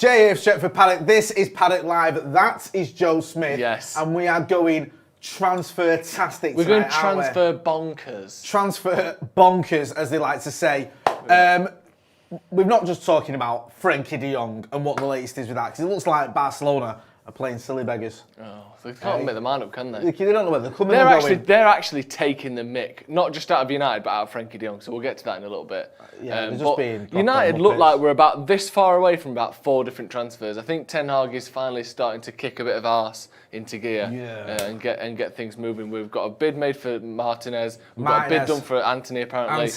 JF Stretford Paddock, this is Paddock Live, that is Joe Smith. Yes. And we are going transfer-tastic We're tonight, going transfer bonkers. Transfer bonkers, as they like to say. We're not just talking about Frenkie de Jong and what the latest is with that, because it looks like Barcelona are playing silly beggars. Oh, they can't make the mind up, can they? They don't know where they're coming or going. They're actually taking the mick, not just out of United, but out of Frenkie de Jong. So we'll get to that in a little bit. Yeah, they're just being United look like we're about this far away from about 4 different transfers. I think Ten Hag is finally starting to kick a bit of arse into gear and get things moving. We've got a bid made for Martinez. We've got a bid done for Antony, apparently.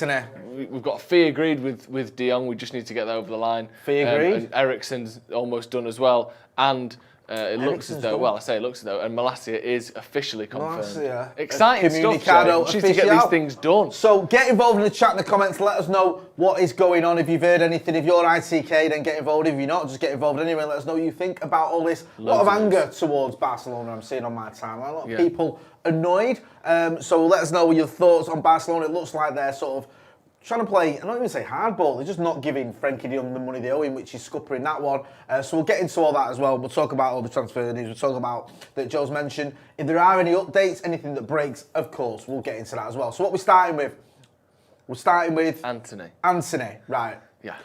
We've got a fee agreed with de Jong. We just need to get that over the line. Fee agreed? And Eriksen's almost done as well. And it looks as though, well, I say it looks as though, and Malacia is officially confirmed. Exciting stuff, Joe. Just to get these things done. So get involved in the chat in the comments. Let us know what is going on. If you've heard anything, if you're ITK, then get involved. If you're not, just get involved anyway. Let us know what you think about all this. A lot of anger towards Barcelona I'm seeing on my timeline. A lot of people annoyed. So let us know your thoughts on Barcelona. It looks like they're sort of trying to play, I don't even say hardball, they're just not giving Frenkie de Jong the money they owe him, which is scuppering that one. So we'll get into all that as well. We'll talk about all the transfer news. We'll talk about that Joe's mentioned. If there are any updates, anything that breaks, of course, we'll get into that as well. So what we're starting with? We're starting with Antony. Antony, right. Yeah.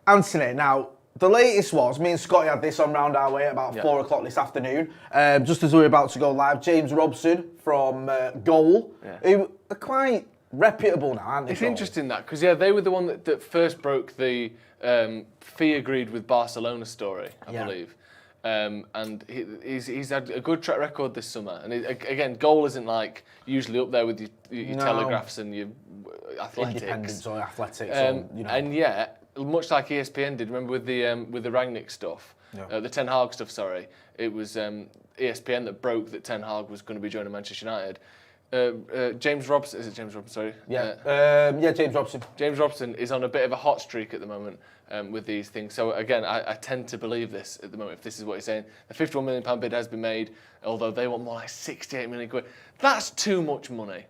Antony. Now, the latest was, me and Scotty had this on Round Our Way at about 4 o'clock this afternoon, just as we were about to go live. James Robson from Goal, who are quite reputable now, aren't they? It's interesting that, because they were the one that first broke the fee agreed with Barcelona story, I believe. And he's had a good track record this summer. And again, Goal isn't like usually up there with your Telegraphs and your Athletics. Independence or Athletics. And yet, much like ESPN did, remember with the Rangnick stuff, the Ten Hag stuff, sorry, it was ESPN that broke that Ten Hag was going to be joining Manchester United. James Robson, is it James Robson, sorry? James Robson. James Robson is on a bit of a hot streak at the moment with these things. So again, I tend to believe this at the moment, if this is what he's saying. The £51 million bid has been made, although they want more like 68 million quid. That's too much money.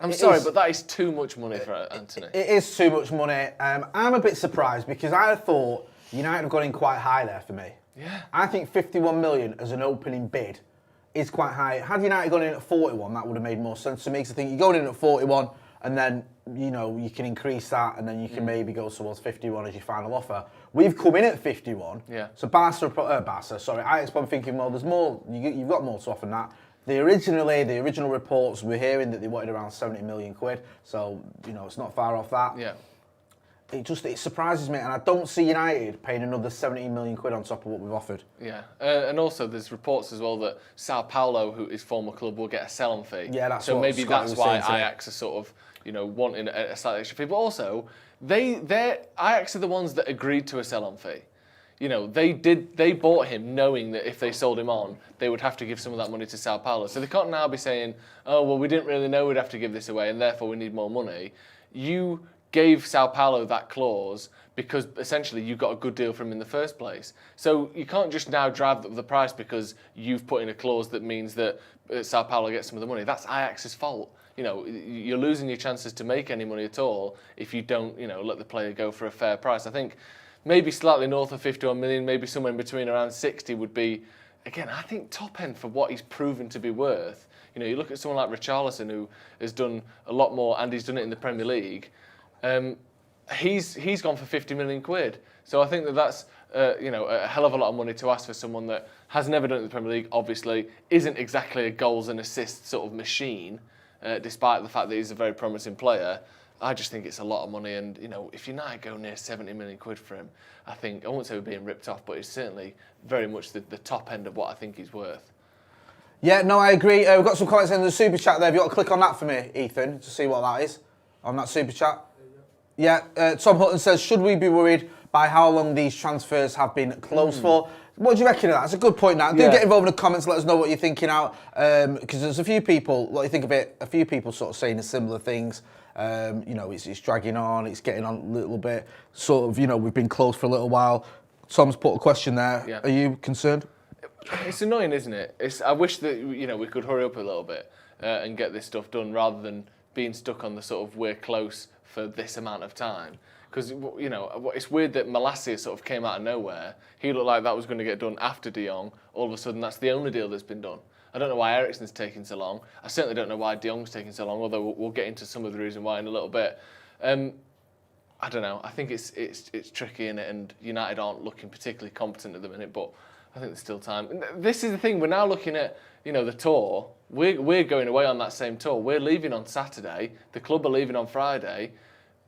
I'm sorry, but that is too much money for Antony. It is too much money. I'm a bit surprised because I thought United have gone in quite high there for me. Yeah. I think 51 million as an opening bid is quite high. Had United gone in at 41, that would have made more sense to me. Because I think you're going in at 41, and then you can increase that, and then you can maybe go towards 51 as your final offer. We've come in at 51. Yeah. So Ajax probably thinking, well, there's more. You've got more to offer than that. The original reports we're hearing that they wanted around 70 million quid. So it's not far off that. Yeah. It surprises me, and I don't see United paying another 70 million quid on top of what we've offered. Yeah, and also there's reports as well that Sao Paulo, who his former club, will get a sell-on fee. Yeah, that's so what maybe Scott that's was why saying Ajax are sort of wanting a slightly extra fee. But also, Ajax are the ones that agreed to a sell-on fee. They bought him knowing that if they sold him on, they would have to give some of that money to Sao Paulo. So they can't now be saying, oh well, we didn't really know we'd have to give this away, and therefore we need more money. You gave Sao Paulo that clause because essentially you got a good deal from him in the first place. So you can't just now drive up the price because you've put in a clause that means that Sao Paulo gets some of the money. That's Ajax's fault. You're losing your chances to make any money at all if you don't, let the player go for a fair price. I think maybe slightly north of 51 million, maybe somewhere in between around 60 would be, again, I think top end for what he's proven to be worth. You look at someone like Richarlison, who has done a lot more, and he's done it in the Premier League. He's gone for 50 million quid. So I think that's a hell of a lot of money to ask for someone that has never done it in the Premier League, obviously, isn't exactly a goals and assists sort of machine, despite the fact that he's a very promising player. I just think it's a lot of money, and if United go near 70 million quid for him, I think, I won't say we're being ripped off, but it's certainly very much the top end of what I think he's worth. Yeah, no, I agree. We've got some comments in the super chat there. Have you got to click on that for me, Ethan, to see what that is on that super chat? Yeah, Tom Hutton says, should we be worried by how long these transfers have been closed for? What do you reckon of that? That's a good point now. Do get involved in the comments, let us know what you're thinking out. Because there's a few people, what you think of it, a few people sort of saying similar things. It's dragging on, it's getting on a little bit. Sort of, we've been closed for a little while. Tom's put a question there. Yeah. Are you concerned? It's annoying, isn't it? I wish that, we could hurry up a little bit and get this stuff done rather than being stuck on the sort of we're close for this amount of time. Because, you know, it's weird that Malacia sort of came out of nowhere. He looked like that was going to get done after De Jong. All of a sudden, that's the only deal that's been done. I don't know why Eriksen's taking so long. I certainly don't know why De Jong's taking so long, although we'll get into some of the reason why in a little bit. I don't know. I think it's tricky, innit? And United aren't looking particularly competent at the minute, but I think there's still time. And this is the thing. We're now looking at, you know, the tour. We're going away on that same tour. We're leaving on Saturday. The club are leaving on Friday.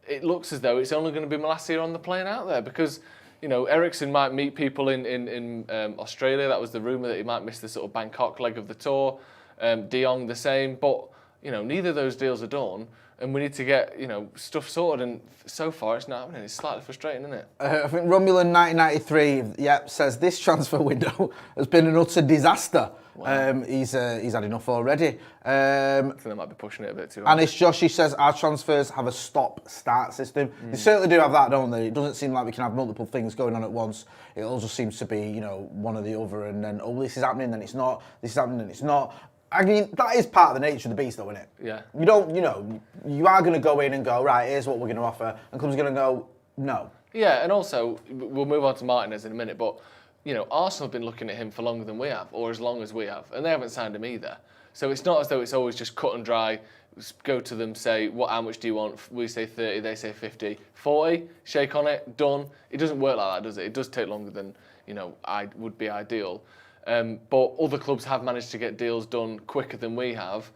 It looks as though it's only going to be Malacia on the plane out there because, you know, Eriksen might meet people in Australia. That was the rumour that he might miss the sort of Bangkok leg of the tour. De Jong the same. But, you know, neither of those deals are done. And we need to get, you know, stuff sorted. And so far, it's not happening. It's slightly frustrating, isn't it? I think Romulan 1993, says this transfer window has been an utter disaster. Wow. He's had enough already. I think they might be pushing it a bit too And hard. it's Josh, he says, our transfers have a stop-start system. They certainly do have that, don't they? It doesn't seem like we can have multiple things going on at once. It all just seems to be, you know, one or the other. And then, oh, this is happening, then it's not. This is happening, then it's not. I mean, that is part of the nature of the beast, though, isn't it? Yeah. You don't, you know, you are going to go in and go, right, here's what we're going to offer. And club's going to go, no. Yeah, and also, we'll move on to Martinez in a minute, but, you know, Arsenal have been looking at him for longer than we have, or as long as we have, and they haven't signed him either. So it's not as though it's always just cut and dry, go to them, say, how much do you want? We say 30, they say 50. 40, shake on it, done. It doesn't work like that, does it? It does take longer than, you know, would be ideal. But other clubs have managed to get deals done quicker than we have.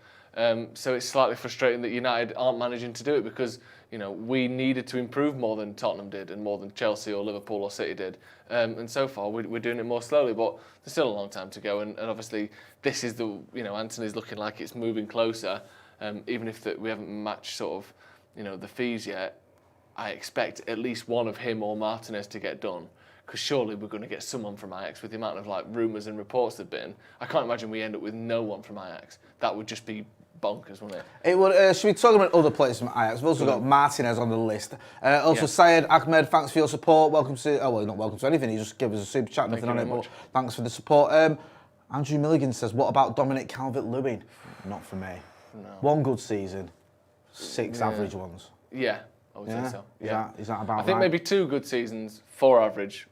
So it's slightly frustrating that United aren't managing to do it because, you know, we needed to improve more than Tottenham did and more than Chelsea or Liverpool or City did. And so far, we're doing it more slowly, but there's still a long time to go. And obviously, this is the, you know, Antony's looking like it's moving closer. Even if we haven't matched sort of, you know, the fees yet, I expect at least one of him or Martinez to get done. Because surely we're going to get someone from Ajax with the amount of like rumours and reports there've been. I can't imagine we end up with no one from Ajax. That would just be bonkers, wouldn't it? It would. Should we talk about other players from Ajax? We've also got Martinez on the list. Also, Syed Ahmed, thanks for your support. Welcome to. Oh well, not welcome to anything. He just gave us a super chat, nothing on it. But thanks for the support. Andrew Milligan says, "What about Dominic Calvert-Lewin?" Not for me. No. One good season, 6 average ones. Yeah, I would say so. Yeah. Is that about? I think right? maybe 2 good seasons, 4 average.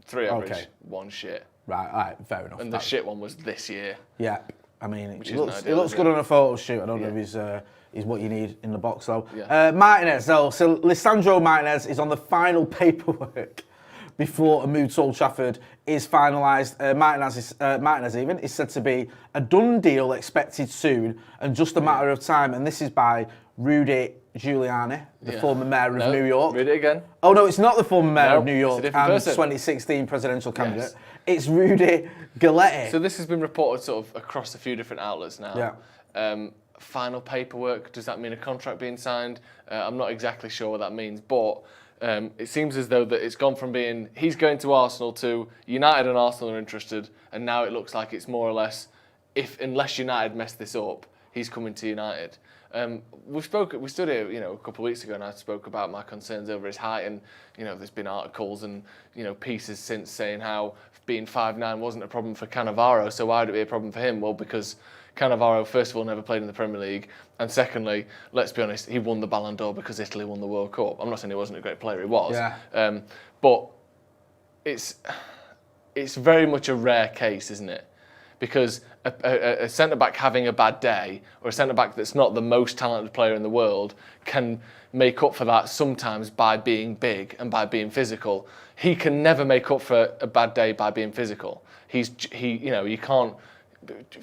3 average, 1 shit. Right, all right, fair enough. And the shit one was this year. Yeah, I mean, Which it ideal, looks good on a photo shoot. I don't know if he's what you need in the box, though. Yeah. Martinez, though. So Lisandro Martinez is on the final paperwork before a move to Old Trafford is finalised. Martinez even is said to be a done deal expected soon and just a matter of time. And this is by Rudy Giuliani, the former mayor of New York. Read it again. Oh, no, it's not the former mayor of New York and person. 2016 presidential candidate. Yes. It's Rudy Giuliani. So this has been reported sort of across a few different outlets now. Yeah. Final paperwork, does that mean a contract being signed? I'm not exactly sure what that means, but it seems as though that it's gone from being he's going to Arsenal to United and Arsenal are interested, and now it looks like it's more or less unless United mess this up, he's coming to United. We stood here, you know, a couple of weeks ago, and I spoke about my concerns over his height, and you know, there's been articles and you know pieces since saying how being 5'9" wasn't a problem for Cannavaro, so why would it be a problem for him? Well, because Cannavaro, first of all, never played in the Premier League, and secondly, let's be honest, he won the Ballon d'Or because Italy won the World Cup. I'm not saying he wasn't a great player, he was, but it's very much a rare case, isn't it? Because a centre-back having a bad day, or a centre-back that's not the most talented player in the world, can make up for that sometimes by being big and by being physical. He can never make up for a bad day by being physical. You know, you can't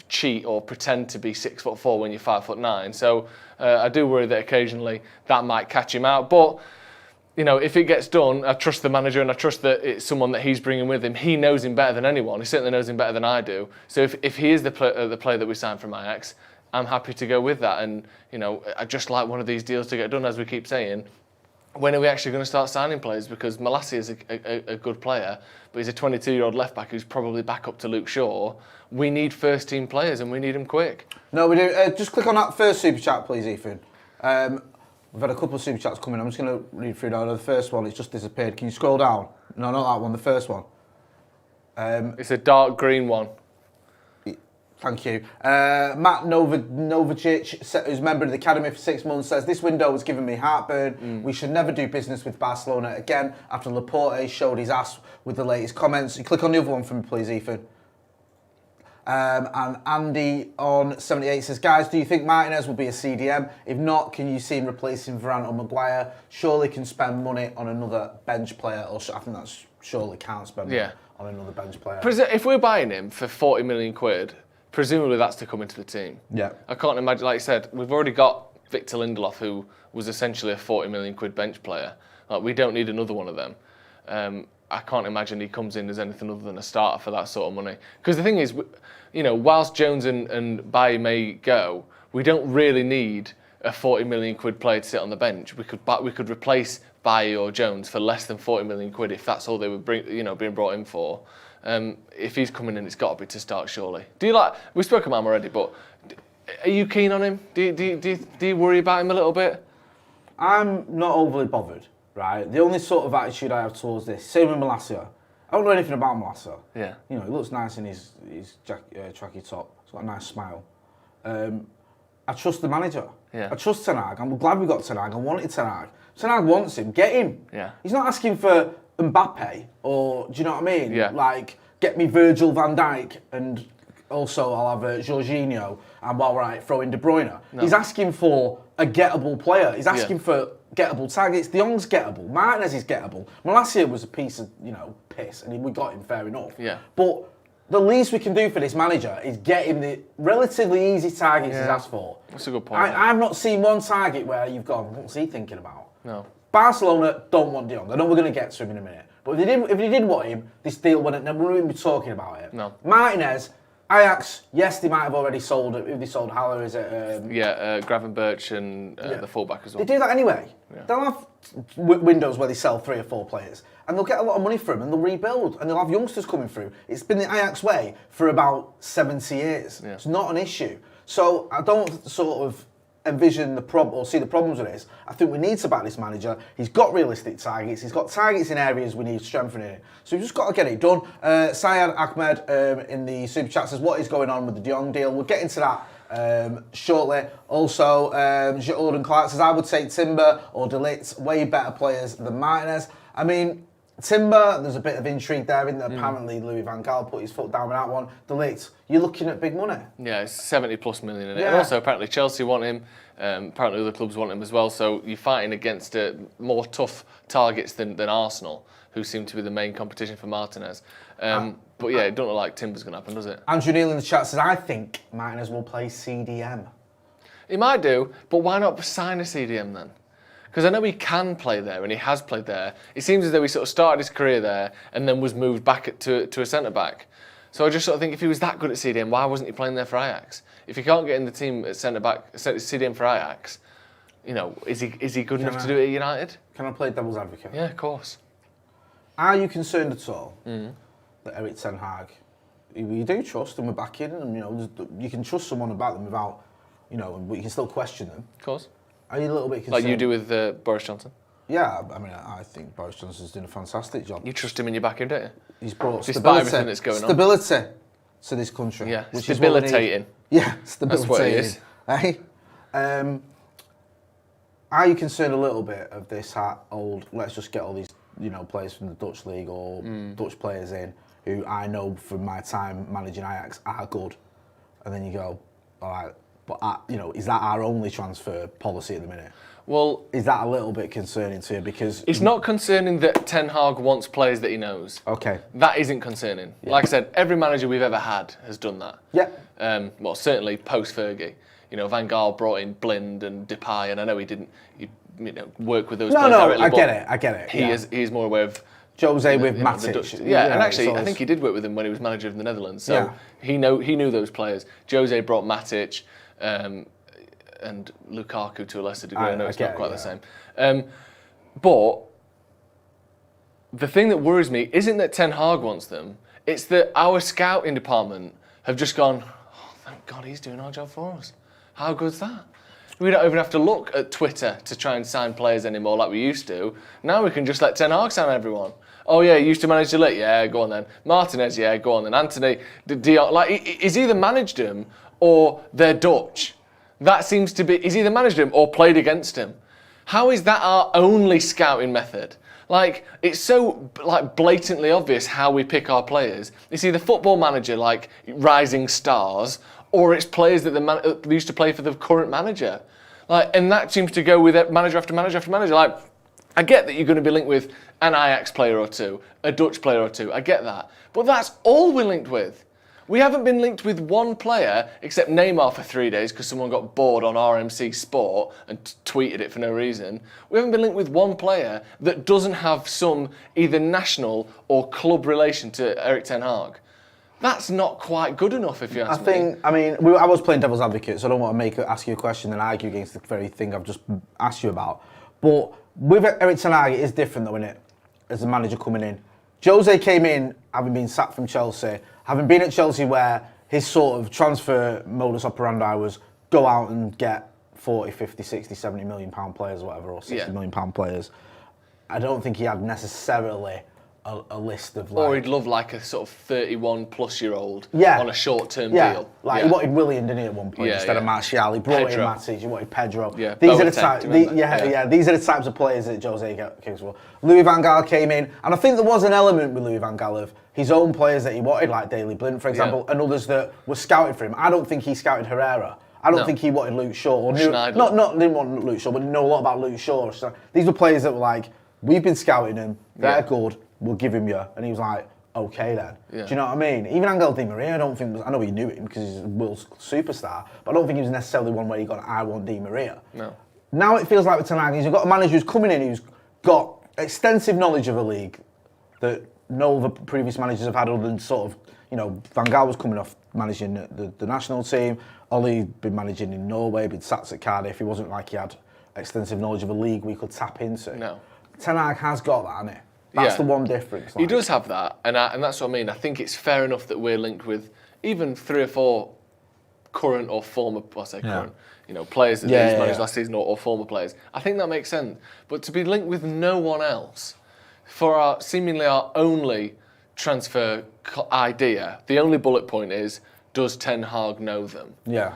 cheat or pretend to be 6'4" when you're 5'9". So I do worry that occasionally that might catch him out, but. You know, if it gets done, I trust the manager and I trust that it's someone that he's bringing with him. He knows him better than anyone. He certainly knows him better than I do. So if he is the player that we signed from Ajax, I'm happy to go with that. And, you know, I just like one of these deals to get done, as we keep saying. When are we actually going to start signing players? Because Malacia is a good player, but he's a 22-year-old left-back who's probably back up to Luke Shaw. We need first-team players and we need them quick. No, we do. Just click on that first super chat, please, Ethan. We've had a couple of super chats coming. I'm just going to read through now. The first one, it's just disappeared. Can you scroll down? No, not that one. The first one. It's a dark green one. Thank you. Matt Novacic, who's a member of the Academy for 6 months, says, this window has given me heartburn. We should never do business with Barcelona again after Laporte showed his ass with the latest comments. You click on the other one for me, please, Ethan. And Andy on 78 says, guys, do you think Martinez will be a CDM? If not, can you see him replacing Varane or Maguire? Surely can spend money on another bench player. Or I think that's surely can't spend money on another bench player. If we're buying him for 40 million quid, presumably that's to come into the team. Yeah. I can't imagine, like you said, we've already got Victor Lindelof, who was essentially a 40 million quid bench player. Like, we don't need another one of them. I can't imagine he comes in as anything other than a starter for that sort of money. Because the thing is, you know, whilst Jones and Bailly may go, we don't really need a 40 million quid player to sit on the bench. We could replace Bailly or Jones for less than 40 million quid if that's all they were being brought in for. If he's coming in, it's got to be to start, surely. Do you like? We spoke about him already, but are you keen on him? Do you worry about him a little bit? I'm not overly bothered, right? The only sort of attitude I have towards this, same with Malacia. I don't know anything about Malacia. Yeah. You know, he looks nice in his tracky top. He's got a nice smile. I trust the manager. Yeah. I trust Ten Hag. I'm glad we got Ten Hag. I wanted Ten Hag. Ten Hag wants him. Get him. Yeah. He's not asking for Mbappe or, do you know what I mean? Yeah. Like, get me Virgil van Dijk and also I'll have Jorginho and while we're at it, throw in De Bruyne. No. He's asking for a gettable player. He's asking for gettable targets. De Jong's gettable. Martinez is gettable. Malacia was a piece of, piss and we got him fair enough. Yeah. But the least we can do for this manager is get him the relatively easy targets he's asked for. That's a good point. I've not seen one target where you've gone, what's he thinking about? No. Barcelona don't want De Jong. I know we're going to get to him in a minute. But if they did want him, this deal wouldn't be talking about it. No. Martinez, Ajax, yes, they might have already sold it. If they sold Haller, is it? Gravenberch and the fullback as well. They do that anyway. Yeah. They'll have windows where they sell 3 or 4 players. And they'll get a lot of money for them and they'll rebuild. And they'll have youngsters coming through. It's been the Ajax way for about 70 years. Yeah. It's not an issue. So I don't sort of envision the problem or see the problems with this. I think we need to back this manager. He's got realistic targets. He's got targets in areas we need strengthening. So we've just got to get it done. Syed Ahmed in the super chat says, what is going on with the De Jong deal? We'll get into that shortly. Also, Jordan Clark says, I would say Timber or De Ligt, way better players than Martinez. I mean, Timber, there's a bit of intrigue there, isn't there? Apparently, Louis van Gaal put his foot down with that one. De Ligt, you're looking at big money. Yeah, it's 70 plus million in it. Yeah. And also, apparently, Chelsea want him. Apparently, other clubs want him as well. So you're fighting against more tough targets than Arsenal, who seem to be the main competition for Martinez. But yeah, it doesn't look like Timber's going to happen, does it? Andrew Neal in the chat says, I think Martinez will play CDM. He might do, but why not sign a CDM then? Because I know he can play there and he has played there. It seems as though he sort of started his career there and then was moved back to a centre-back. So I just sort of think if he was that good at CDM, why wasn't he playing there for Ajax? If he can't get in the team at centre-back, CDM for Ajax, is he good enough to do it at United? Can I play devil's advocate? Yeah, of course. Are you concerned at all that Erik Ten Hag, you do trust and we're back in and you can trust someone about them without, but you can still question them. Of course. Are you a little bit concerned? Like you do with Boris Johnson? Yeah, I mean, I think Boris Johnson's doing a fantastic job. You trust him and you back him, don't you? He's brought despite everything that's going on. Stability to this country. Yeah, which stabilitating. Yeah, stabilitating. That's what it is. Hey? Are you concerned a little bit of this let's just get all these, players from the Dutch league or Dutch players in who I know from my time managing Ajax are good, and then you go, all right, but is that our only transfer policy at the minute? Well, is that a little bit concerning to you? Because it's not concerning that Ten Hag wants players that he knows. Okay. That isn't concerning. Yeah. Like I said, every manager we've ever had has done that. Yeah. Well, certainly post Fergie. Van Gaal brought in Blind and Depay, and I know he didn't, work with those players directly. I get it. He is more aware of Jose with Matic. And actually, I think he did work with him when he was manager of the Netherlands. So he knew those players. Jose brought Matic. And Lukaku to a lesser degree. I know it's not quite the same. But the thing that worries me isn't that Ten Hag wants them, it's that our scouting department have just gone, oh, thank God he's doing our job for us. How good's that? We don't even have to look at Twitter to try and sign players anymore like we used to. Now we can just let Ten Hag sign everyone. Oh yeah, you used to manage De Ligt, yeah, go on then. Martinez, yeah, go on then. Antony, he's either managed him or they're Dutch. That seems to be, he's either managed him or played against him. How is that our only scouting method? Like, it's so blatantly obvious how we pick our players. It's either Football Manager, like rising stars, or it's players that they used to play for the current manager. Like, and that seems to go with manager after manager after manager. Like, I get that you're going to be linked with an Ajax player or two, a Dutch player or two. I get that. But that's all we're linked with. We haven't been linked with one player, except Neymar for 3 days because someone got bored on RMC Sport and tweeted it for no reason. We haven't been linked with one player that doesn't have some either national or club relation to Erik ten Hag. That's not quite good enough, if you ask me. I was playing devil's advocate, so I don't want to ask you a question and argue against the very thing I've just asked you about. But with Erik ten Hag, it is different though, isn't it? As a manager coming in. Jose came in, having been sacked from Chelsea, having been at Chelsea where his sort of transfer modus operandi was go out and get 40, 50, 60, 70 million pound players or whatever, or 60 million pound players. I don't think he had necessarily a list of like... Or he'd love like a sort of 31-plus-year-old on a short-term deal. He wanted Willian, didn't he, at one point, instead of Martial. He brought in Matic, he wanted Pedro. Yeah, these are the types of players that Jose came for. Louis van Gaal came in, and I think there was an element with Louis van Gaal of his own players that he wanted, like Daley Blind, for example, and others that were scouted for him. I don't think he scouted Herrera. I don't think he wanted Luke Shaw. Or didn't want Luke Shaw, but know a lot about Luke Shaw. So these were players that were like, we've been scouting him, they're good, we'll give him you. And he was like, okay then. Yeah. Do you know what I mean? Even Angel Di Maria, I don't think, I know he knew him because he's a world superstar, but I don't think he was necessarily one where he got, I want Di Maria. No. Now it feels like with Ten Hag, he's got a manager who's coming in who's got extensive knowledge of a league that no other previous managers have had other than sort of, Van Gaal was coming off managing the national team. Ollie'd been managing in Norway, been sacked at Cardiff. He wasn't like he had extensive knowledge of a league we could tap into. No. Ten Hag has got that, hasn't he? That's the one difference. He does have that, and that's what I mean. I think it's fair enough that we're linked with even 3 or 4 current or former, current, players that he's managed last season or former players. I think that makes sense. But to be linked with no one else for seemingly our only transfer idea, the only bullet point is, does Ten Hag know them? Yeah.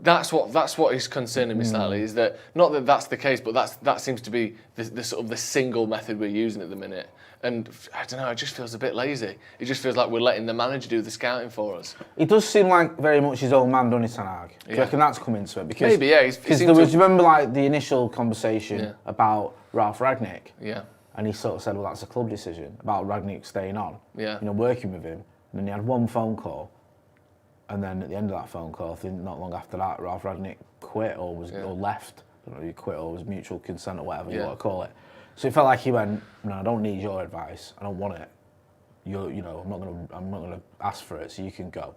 That's what is concerning me slightly. Is that not that that's the case, but that seems to be the sort of the single method we're using at the minute. And I don't know, it just feels a bit lazy. It just feels like we're letting the manager do the scouting for us. He does seem like very much his own man, doesn't he, Ten Hag? Do you reckon that's come into it? Because, maybe, yeah. Because do you remember like the initial conversation about Ralph Rangnick? Yeah. And he sort of said, well, that's a club decision about Rangnick staying on. Yeah. Working with him. And then he had one phone call. And then at the end of that phone call, I think not long after that, Ralph Rangnick quit or left. I don't know if he quit or was mutual consent or whatever you want to call it. So it felt like he went, no, I don't need your advice. I don't want it. I'm not gonna ask for it. So you can go.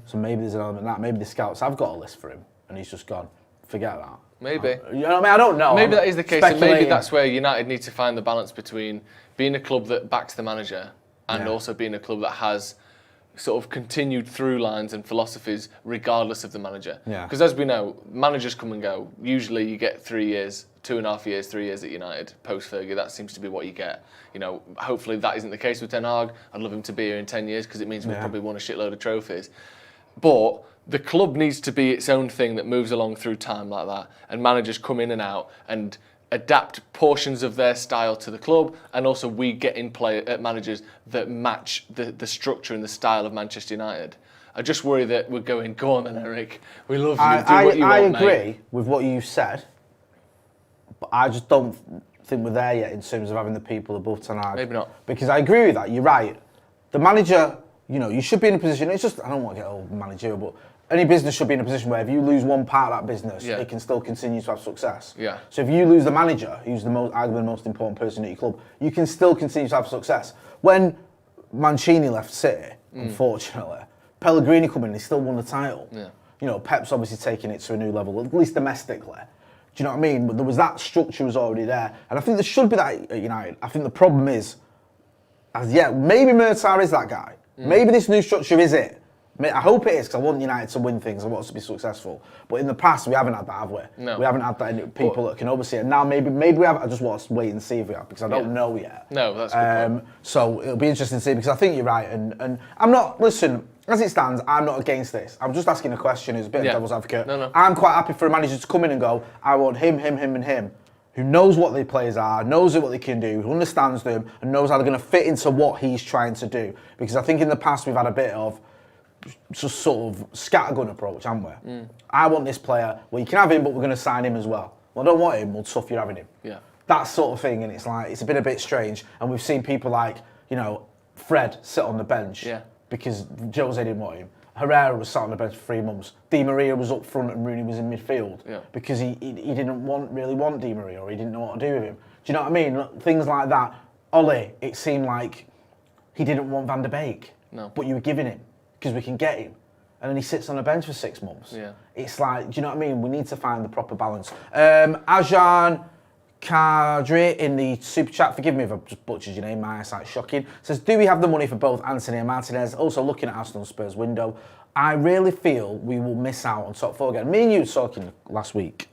So maybe there's an element of that. Maybe the scouts have got a list for him, and he's just gone. Forget that. Maybe. You know what I mean? I don't know. Maybe that is the case, and maybe that's where United need to find the balance between being a club that backs the manager and also being a club that has sort of continued through lines and philosophies regardless of the manager. Because as we know, managers come and go. Usually you get 3 years, 2.5 years, 3 years at United, post-Fergie. That seems to be what you get. Hopefully that isn't the case with Ten Hag. I'd love him to be here in 10 years because it means we've probably won a shitload of trophies. But the club needs to be its own thing that moves along through time like that. And managers come in and out and adapt portions of their style to the club, and also we get in managers that match the structure and the style of Manchester United. I just worry that we're going, go on then, Eric. We love you. Do what you want, I agree with what you said, but I just don't think we're there yet in terms of having the people above Ten Hag. Maybe not. Because I agree with that. You're right. The manager, you should be in a position. It's just I don't want to get old managerial, but any business should be in a position where if you lose one part of that business, it can still continue to have success. Yeah. So if you lose the manager, who's arguably the most important person at your club, you can still continue to have success. When Mancini left City, unfortunately, Pellegrini come in, he still won the title. Yeah. Pep's obviously taking it to a new level, at least domestically. Do you know what I mean? But there was that structure was already there, and I think there should be that at United. I think the problem is, maybe Murtaugh is that guy. Maybe this new structure is it. I hope it is, because I want United to win things. I want us to be successful. But in the past, we haven't had that, have we? No. We haven't had that people that can oversee it. Now, maybe we have. I just want to wait and see if we have, because I don't know yet. No, that's a good point. So it'll be interesting to see, because I think you're right. And I'm not, listen, as it stands, I'm not against this. I'm just asking a question as a bit of devil's advocate. No. I'm quite happy for a manager to come in and go, I want him, and him. Who knows what the players are, knows what they can do, who understands them, and knows how they're going to fit into what he's trying to do. Because I think in the past we've had a bit of just sort of scattergun approach, haven't we? I want this player. Well, you can have him, but we're going to sign him as well. Well, I don't want him. Well, tough, you're having him. Yeah. That sort of thing, and it's like it's been a bit strange. And we've seen people like Fred sit on the bench because Jose didn't want him. Herrera was sat on the bench for 3 months. Di Maria was up front and Rooney was in midfield because he didn't really want Di Maria, or he didn't know what to do with him. Do you know what I mean? Things like that. Ole, it seemed like he didn't want Van der Beek, but you were giving him because we can get him. And then he sits on the bench for 6 months. Yeah. It's like, do you know what I mean? We need to find the proper balance. Ajan Kadri in the super chat, forgive me if I've just butchered your name, my eyesight's shocking, says, do we have the money for both Antony and Martinez? Also looking at Arsenal Spurs window, I really feel we will miss out on top 4 again. Me and you were talking last week,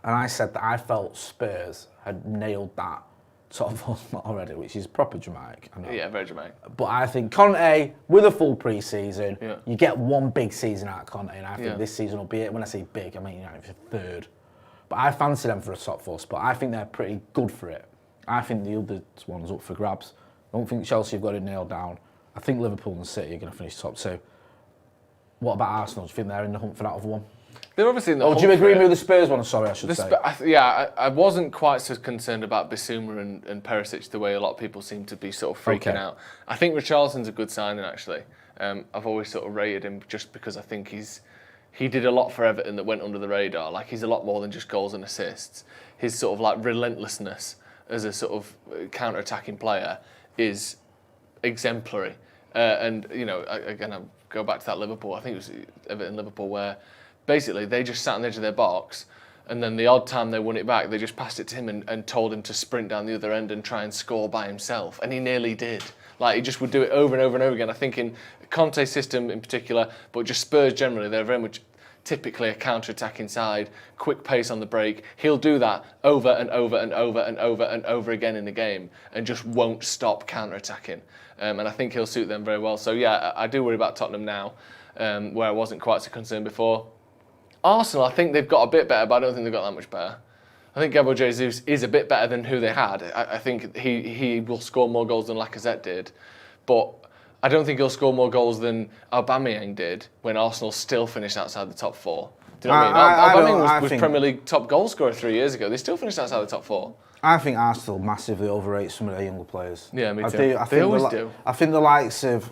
and I said that I felt Spurs had nailed that top 4 spot already, which is proper dramatic. I know. Yeah, very dramatic. But I think Conte, with a full pre-season, you get one big season out of Conte, and I think this season will be it. When I say big, I mean it's a third. But I fancy them for a top 4 spot. I think they're pretty good for it. I think the other one's up for grabs. I don't think Chelsea have got it nailed down. I think Liverpool and City are going to finish top 2. What about Arsenal? Do you think they're in the hunt for that other one? They're obviously in the hunt. Do you agree with the Spurs one? Sorry, I should say. I wasn't quite so concerned about Bissouma and Perisic the way a lot of people seem to be sort of freaking out. I think Richarlison's a good signing, actually. I've always sort of rated him just because I think he did a lot for Everton that went under the radar. Like, he's a lot more than just goals and assists. His sort of like relentlessness as a sort of counter-attacking player is exemplary. And again, I'll go back to that Liverpool. I think it was Everton-Liverpool where basically they just sat on the edge of their box, and then the odd time they won it back, they just passed it to him and told him to sprint down the other end and try and score by himself. And he nearly did. Like, he just would do it over and over and over again. I think in Conte's system in particular, but just Spurs generally, they're very much typically a counter-attacking side, quick pace on the break. He'll do that over and over and over and over and over again in the game and just won't stop counter-attacking. And I think he'll suit them very well. So yeah, I do worry about Tottenham now, where I wasn't quite so concerned before. Arsenal, I think they've got a bit better, but I don't think they've got that much better. I think Gabriel Jesus is a bit better than who they had. I think he will score more goals than Lacazette did, but I don't think he'll score more goals than Aubameyang did when Arsenal still finished outside the top 4. Do you know what I mean? Aubameyang was Premier League top goal scorer 3 years ago. They still finished outside the top 4. I think Arsenal massively overrate some of their younger players. Yeah, me too. They always do. I think the likes of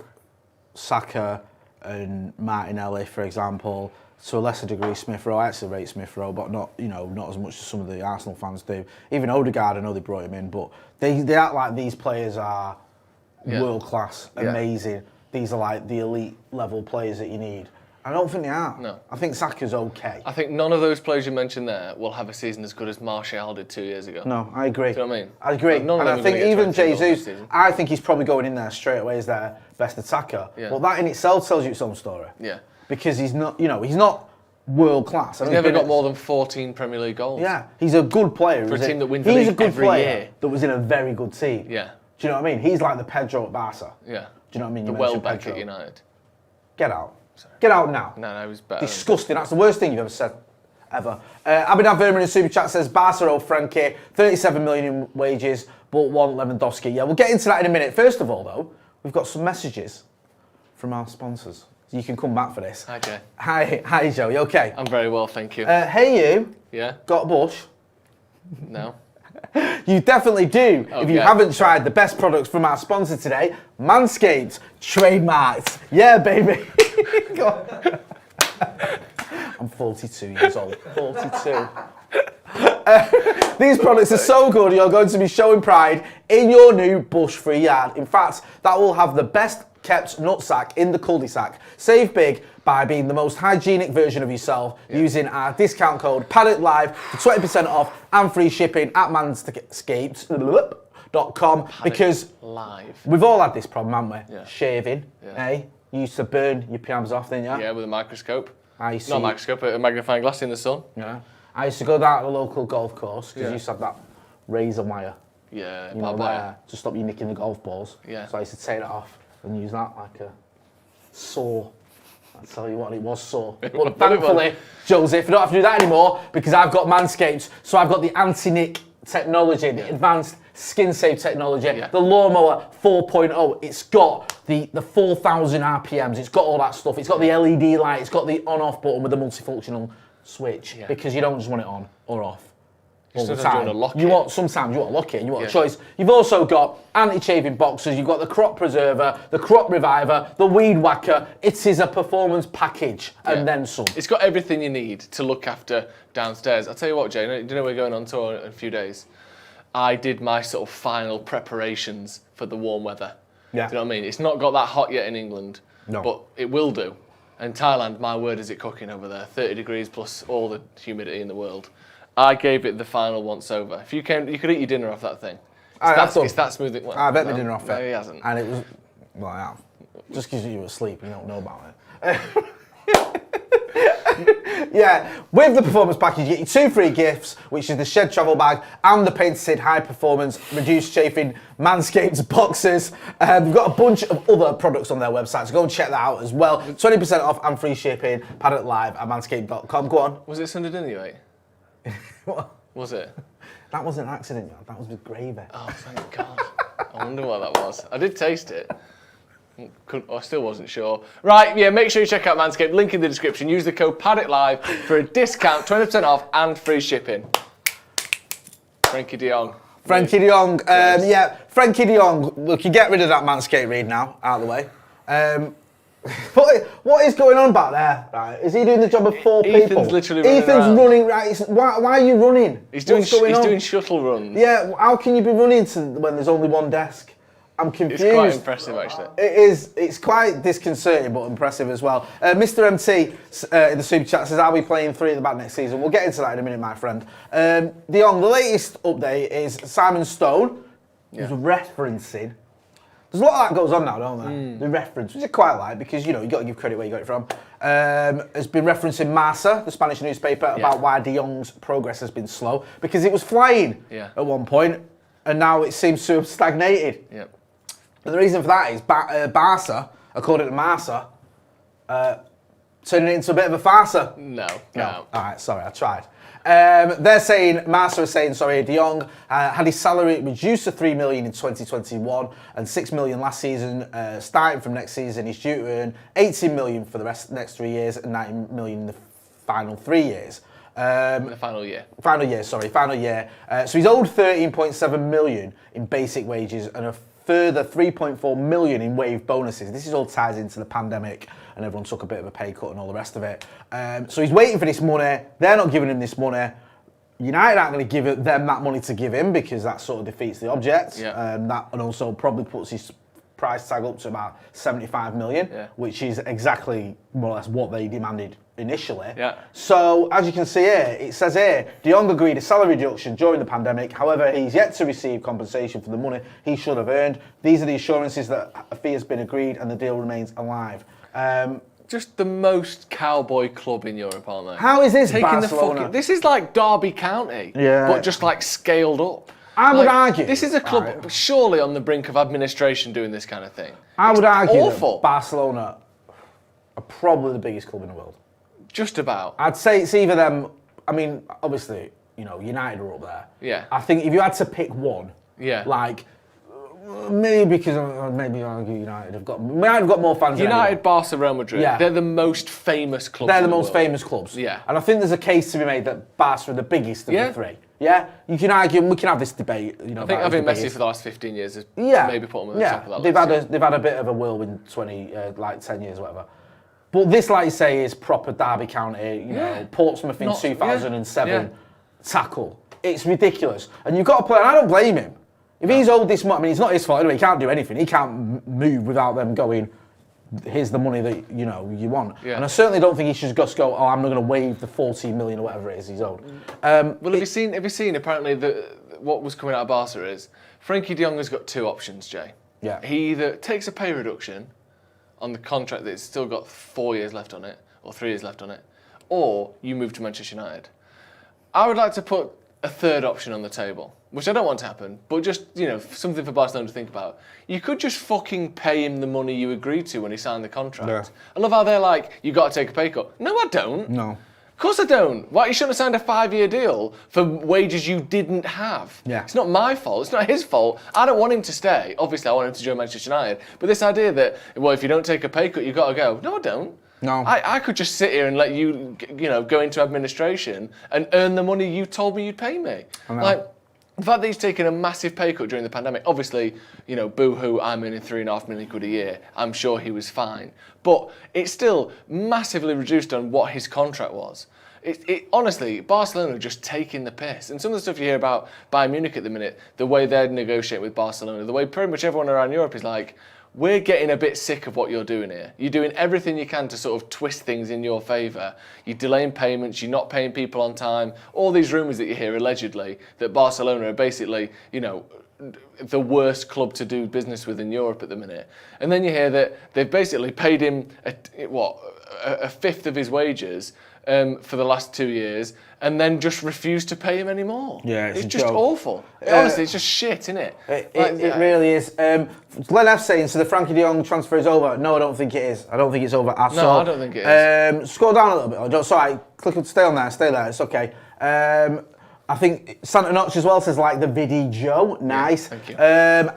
Saka and Martinelli, for example, to a lesser degree Smith Rowe. I actually rate Smith Rowe, but not as much as some of the Arsenal fans do. Even Odegaard, I know they brought him in, but they act like these players are world class, amazing. These are like the elite level players that you need. I don't think they are. No. I think Saka's okay. I think none of those players you mentioned there will have a season as good as Martial did 2 years ago. No, I agree. Do you know what I mean? I agree. And I think even Jesus, I think he's probably going in there straight away as their best attacker. Yeah. Well, that in itself tells you its own story. Yeah. Because he's not, he's not world class. He's never got more than 14 Premier League goals. Yeah, he's a good player. For a team that wins the league every year. That was in a very good team. Yeah. Do you know what I mean? He's like the Pedro at Barca. Yeah. Do you know what I mean? The Welbeck at United. Get out. Sorry. Get out now. No, he was better. Disgusting. That's the worst thing you've ever said. Ever. Abhinav Verma in the super chat says, Barca owe Frenkie 37 million in wages, but want Lewandowski. Yeah, we'll get into that in a minute. First of all, though, we've got some messages from our sponsors. You can come back for this. Hi, Jay. Hi, Joe. You okay? I'm very well, thank you. Hey, you. Yeah? Got a bush? No. You definitely do. Okay. If you haven't tried the best products from our sponsor today, Manscaped, trademarked. Yeah, baby. Go on. I'm 42 years old. 42. These products are so good, you're going to be showing pride in your new bush-free yard. In fact, that will have the best kept nutsack in the cul-de-sac. Save big by being the most hygienic version of yourself using our discount code Paddock Live for 20% off and free shipping at manscaped.com because Live. we've all had this problem, haven't we? Yeah. Shaving, You used to burn your pyjams off, didn't you? Yeah, with a microscope. I see. Not a microscope, but a magnifying glass in the sun. Yeah. I used to go down to the local golf course because Yeah. you used to have that razor wire. Yeah, You know, barbed wire. there, to stop you nicking the golf balls. Yeah. So I used to take that off and use that like a saw. I tell you what, it was sore. But thankfully, Joseph, I don't have to do that anymore because I've got Manscaped. So I've got the anti-nick technology, the advanced skin safe technology, the lawnmower 4.0. It's got the 4,000 RPMs. It's got all that stuff. It's got the LED light. It's got the on-off button with the multifunctional switch because you don't just want it on or off. All the time. Sometimes you want to lock it and you want a choice. You've also got anti-chafing boxers, you've got the crop preserver, the crop reviver, the weed whacker. It is a performance package and then some. It's got everything you need to look after downstairs. I'll tell you what, Jay, do you know we're going on tour in a few days? I did my sort of final preparations for the warm weather. Yeah. Do you know what I mean? It's not got that hot yet in England, but it will do. And Thailand, my word, is it cooking over there? 30 degrees plus all the humidity in the world. I gave it the final once over. If you came, you could eat your dinner off that thing. It's that smooth. Well, I bet my dinner off it. No, he hasn't. And it was, well, I have. Just because you were asleep, you don't know about it. Yeah, with the performance package, you get your 2 free gifts, which is the Shed travel bag and the patented high performance, reduced chafing Manscaped boxes. They've got a bunch of other products on their website, so go and check that out as well. 20% off and free shipping. Paddock Live at manscaped.com. Go on. Was it Sunday dinner you ate? What? Was it? That wasn't an accident, Jan. That was with gravy. Oh, thank God. I wonder what that was. I did taste it. I still wasn't sure. Right, yeah, make sure you check out Manscaped. Link in the description. Use the code PADDOCKLIVE for a discount, 20% off and free shipping. Frenkie de Jong. Frenkie de Jong. Frenkie de Jong. Look, you get rid of that Manscaped read now, out of the way. What is going on back there? Right? Is he doing the job of 4 people? Ethan's literally running Ethan's around. running. Right? Why are you running? He's doing shuttle runs. Yeah. How can you be running when there's only one desk? I'm confused. It's quite impressive, actually. It is. It's quite disconcerting, but impressive as well. Mr. MT in the super chat says, "Are we playing 3 at the back next season?" We'll get into that in a minute, my friend. De Jong, the latest update is Simon Stone is referencing. There's a lot of that goes on now, don't there? The reference, which I quite like because you got to give credit where you got it from. Has been referencing Marca, the Spanish newspaper, about why De Jong's progress has been slow because it was flying at one point, and now it seems to have stagnated. Yep. And the reason for that is Barca, according to Marca, turning it into a bit of a farsa. No. All right, sorry, I tried. They're saying, Marca is saying, De Jong had his salary reduced to 3 million in 2021 and 6 million last season. Starting from next season, he's due to earn 18 million for the next 3 years and 19 million in the final 3 years. The final year. Final year. So he's owed 13.7 million in basic wages and a further 3.4 million in wage bonuses. This is all ties into the pandemic and everyone took a bit of a pay cut and all the rest of it. So he's waiting for this money. They're not giving him this money. United aren't going to give them that money to give him because that sort of defeats the object. Yeah. And also probably puts his price tag up to about 75 million, which is exactly more or less what they demanded initially. Yeah. So as you can see here, it says here, De Jong agreed a salary reduction during the pandemic. However, he's yet to receive compensation for the money he should have earned. These are the assurances that a fee has been agreed and the deal remains alive. Just the most cowboy club in Europe, aren't they? How is this Taking Barcelona? This is like Derby County, but just like scaled up. I would argue this is a club surely on the brink of administration doing this kind of thing. I would argue awful. That Barcelona are probably the biggest club in the world. Just about. I'd say it's either them. I mean, obviously, United are up there. Yeah. I think if you had to pick one, maybe because maybe argue United have got more fans. United, Barca, Real Madrid. Yeah. They're the most famous clubs. They're the most famous clubs. Yeah. And I think there's a case to be made that Barca are the biggest of the 3. Yeah, you can argue, and we can have this debate. I think having Messi for the last 15 years has maybe put them at the top of that list. They've had a bit of a whirlwind 10 years, whatever. But this, like you say, is proper Derby County. Portsmouth in 2007 tackle. It's ridiculous, and you've got to play. And I don't blame him. If he's owed this money, I mean, it's not his fault anyway. He can't do anything. He can't move without them going, here's the money that you want. Yeah. And I certainly don't think he should just go, I'm not going to waive the 14 million or whatever it is he's owed. Well, have you seen apparently what was coming out of Barca is Frenkie de Jong has got 2 options, Jay. Yeah. He either takes a pay reduction on the contract that's still got 4 years left on it, or 3 years left on it, or you move to Manchester United. I would like to put a third option on the table, which I don't want to happen, but just, something for Barcelona to think about. You could just fucking pay him the money you agreed to when he signed the contract. Yeah. I love how they're like, you got to take a pay cut. No, I don't. No. Of course I don't. Why? You shouldn't have signed a 5-year deal for wages you didn't have. Yeah. It's not my fault. It's not his fault. I don't want him to stay. Obviously, I want him to join Manchester United. But this idea that, well, if you don't take a pay cut, you've got to go. No, I don't. No. I could just sit here and let you, go into administration and earn the money you told me you'd pay me. Like, the fact that he's taken a massive pay cut during the pandemic, obviously, boo-hoo, I'm earning £3.5 million a year. I'm sure he was fine. But it's still massively reduced on what his contract was. Honestly, Barcelona are just taking the piss. And some of the stuff you hear about Bayern Munich at the minute, the way they're negotiating with Barcelona, the way pretty much everyone around Europe is like, we're getting a bit sick of what you're doing here. You're doing everything you can to sort of twist things in your favour. You're delaying payments, you're not paying people on time. All these rumours that you hear, allegedly, that Barcelona are basically, the worst club to do business with in Europe at the minute. And then you hear that they've basically paid him, a fifth of his wages for the last 2 years, and then just refused to pay him anymore. Yeah, it's just joke. Awful. Honestly, it's just shit, isn't it? It really is. Glenn F saying, so the Frenkie de Jong transfer is over. No, I don't think it is. I don't think it's over at all. No, I don't think it is. Scroll down a little bit. Sorry, stay on there, stay there. It's okay. I think Santa Notch as well says, like the Vidi Joe. Nice. Yeah, thank you.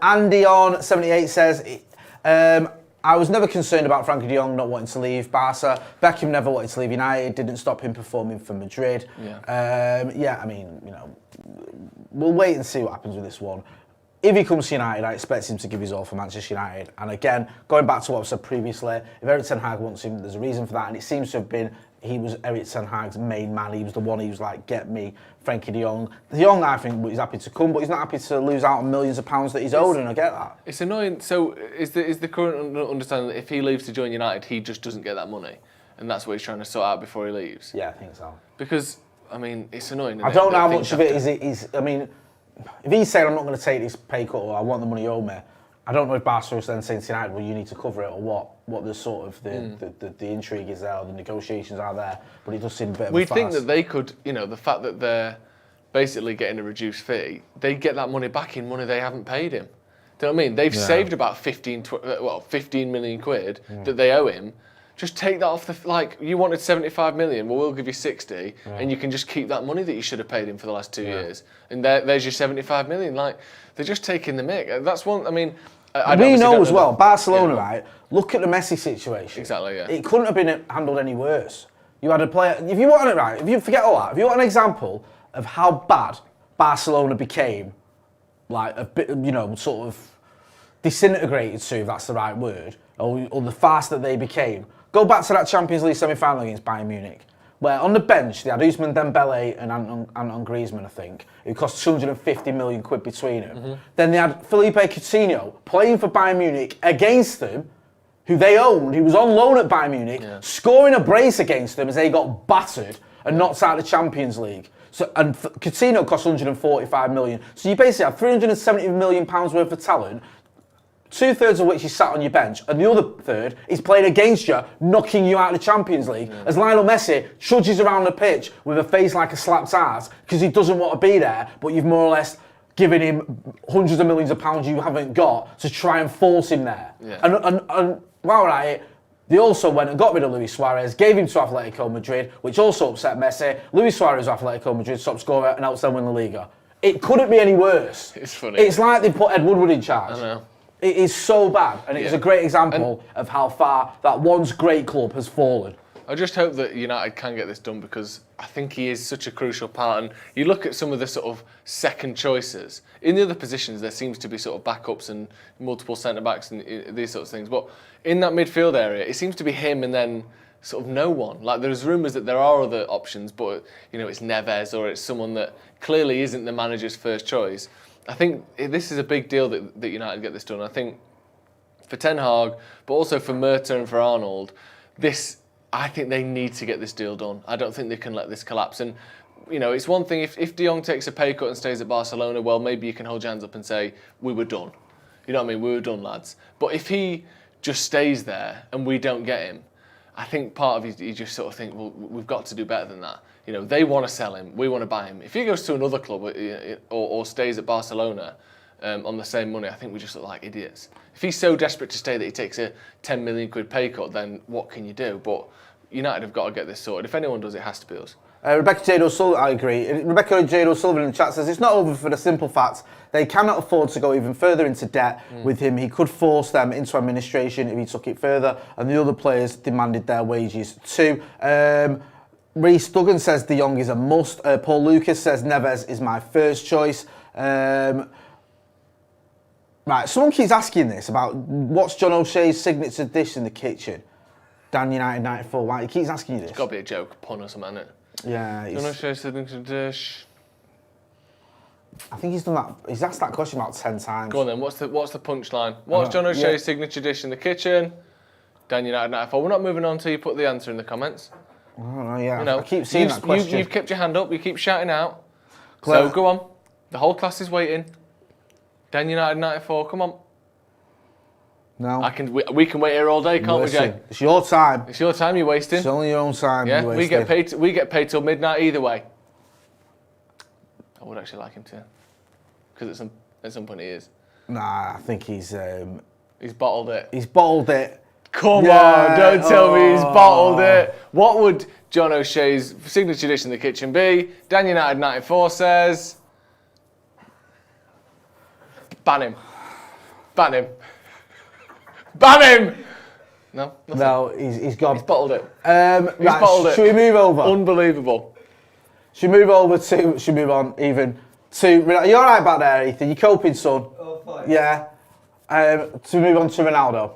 Andy on 78 says, I was never concerned about Frenkie de Jong not wanting to leave Barca. Beckham never wanted to leave United. Didn't stop him performing for Madrid. Yeah. We'll wait and see what happens with this one. If he comes to United, I expect him to give his all for Manchester United. And again, going back to what I've said previously, if Erik ten Hag wants him, there's a reason for that. And it seems to have been, he was Erik ten Hag's main man. He was the one who was like, get me Frenkie de Jong. De Jong, I think, is happy to come, but he's not happy to lose out on millions of pounds that he's owed, and I get that. It's annoying. So is the current understanding that if he leaves to join United, he just doesn't get that money? And that's what he's trying to sort out before he leaves? Yeah, I think so. Because, it's annoying. I don't know how much of it is. If he's saying, I'm not going to take this pay cut, or I want the money you owe me, I don't know if Barca is then saying to United, well, you need to cover it, or what the sort of the intrigue is there, or the negotiations are there. But it does seem a bit of a farce. We think that they could, the fact that they're basically getting a reduced fee, they get that money back in money they haven't paid him. Do you know what I mean? They've saved about 15 million quid that they owe him. Just take that off you wanted 75 million, well, we'll give you 60, and you can just keep that money that you should have paid him for the last 2 years. And there's your 75 million. They're just taking the mick. That's one, we know as well, Barcelona, right? Look at the Messi situation. Exactly, yeah. It couldn't have been handled any worse. You had a player, if you want it right, if you forget all that, if you want an example of how bad Barcelona became, like a bit, sort of disintegrated to, if that's the right word, or the fast that they became, go back to that Champions League semi-final against Bayern Munich, where on the bench they had Ousmane Dembele and Anton Griezmann, I think. It cost 250 million quid between them. Then they had Felipe Coutinho playing for Bayern Munich against them, who they owned, who was on loan at Bayern Munich, scoring a brace against them as they got battered and knocked out of the Champions League. And Coutinho cost 145 million. So you basically have 370 million pounds worth of talent, 2/3 of which is sat on your bench, and the other third is playing against you, knocking you out of the Champions League, as Lionel Messi trudges around the pitch with a face like a slapped ass because he doesn't want to be there, but you've more or less given him hundreds of millions of pounds you haven't got to try and force him there. Yeah. And while we're at it, they also went and got rid of Luis Suarez, gave him to Atletico Madrid, which also upset Messi. Luis Suarez, Atletico Madrid, top scorer, and helps them win the Liga. It couldn't be any worse. It's funny. It's like they put Ed Woodward in charge. I know. It is so bad, and it is a great example of how far that once great club has fallen. I just hope that United can get this done, because I think he is such a crucial part. And you look at some of the sort of second choices. In the other positions, there seems to be sort of backups and multiple centre-backs and these sorts of things. But in that midfield area, it seems to be him and then sort of no one. Like, there's rumours that there are other options, but, it's Neves or it's someone that clearly isn't the manager's first choice. I think this is a big deal that United get this done. I think for Ten Hag, but also for Murta and for Arnold, I think they need to get this deal done. I don't think they can let this collapse. And, it's one thing if De Jong takes a pay cut and stays at Barcelona, well, maybe you can hold your hands up and say, we were done. You know what I mean? We were done, lads. But if he just stays there and we don't get him, I think part of you just sort of think, well, we've got to do better than that. You know, they want to sell him, we want to buy him. If he goes to another club or stays at Barcelona on the same money, I think we just look like idiots. If he's so desperate to stay that he takes a 10 million quid pay cut, then what can you do? But United have got to get this sorted. If anyone does, it has to be us. Rebecca Jade O'Sullivan, I agree. Rebecca Jade O'Sullivan in the chat says, it's not over for the simple fact they cannot afford to go even further into debt with him. He could force them into administration if he took it further, and the other players demanded their wages too. Reece Duggan says De Jong is a must. Paul Lucas says Neves is my first choice. Right, someone keeps asking this about what's John O'Shea's signature dish in the kitchen. Dan United 94, why? He keeps asking you this. It's got to be a joke, pun or something, isn't it? Yeah. John O'Shea's signature dish. I think he's done that. He's asked that question about 10 times. Go on then. What's the punchline? What's John O'Shea's signature dish in the kitchen? Dan United 94. We're not moving on until you put the answer in the comments. I don't know. Yeah. You know, I keep seeing that question. You've kept your hand up. You keep shouting out. Claire. So go on. The whole class is waiting. Dan United 94. Come on. No. We can wait here all day, can't we, Jay? It's your time. It's your time you're wasting. It's only your own time. Yeah. You're We get paid till midnight either way. I would actually like him to, because at some point he is. Nah, I think he's bottled it. He's bottled it. Come on, don't tell me he's bottled it. What would John O'Shea's signature dish in the kitchen be? Dan United 94 says, ban him. Ban him. Ban him! No? Nothing. No, he's gone. He's bottled it. Right, bottled it. Should we move over? Unbelievable. Should we move on even to... Are you alright back there, Ethan? You coping, son? Oh, fine. Yeah. To move on to Ronaldo.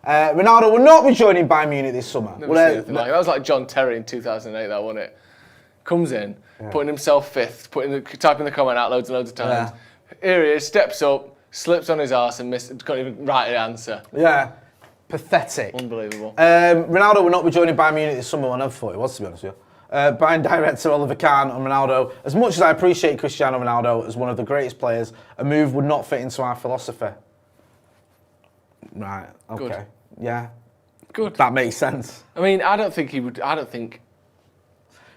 Ronaldo will not be joining Bayern Munich this summer. Never seen anything like it. That was like John Terry in 2008, that wasn't it? Comes in, putting himself fifth, typing the comment out loads and loads of times. Yeah. Here he is, steps up, slips on his arse and can't even write an answer. Yeah. Pathetic. Unbelievable. Ronaldo will not be joining Bayern Munich this summer. I never thought he was, to be honest with you. Bayern director Oliver Kahn on Ronaldo. As much as I appreciate Cristiano Ronaldo as one of the greatest players, a move would not fit into our philosophy. Right, okay. Good. Yeah. Good. That makes sense. I mean, I don't think he would. I don't think.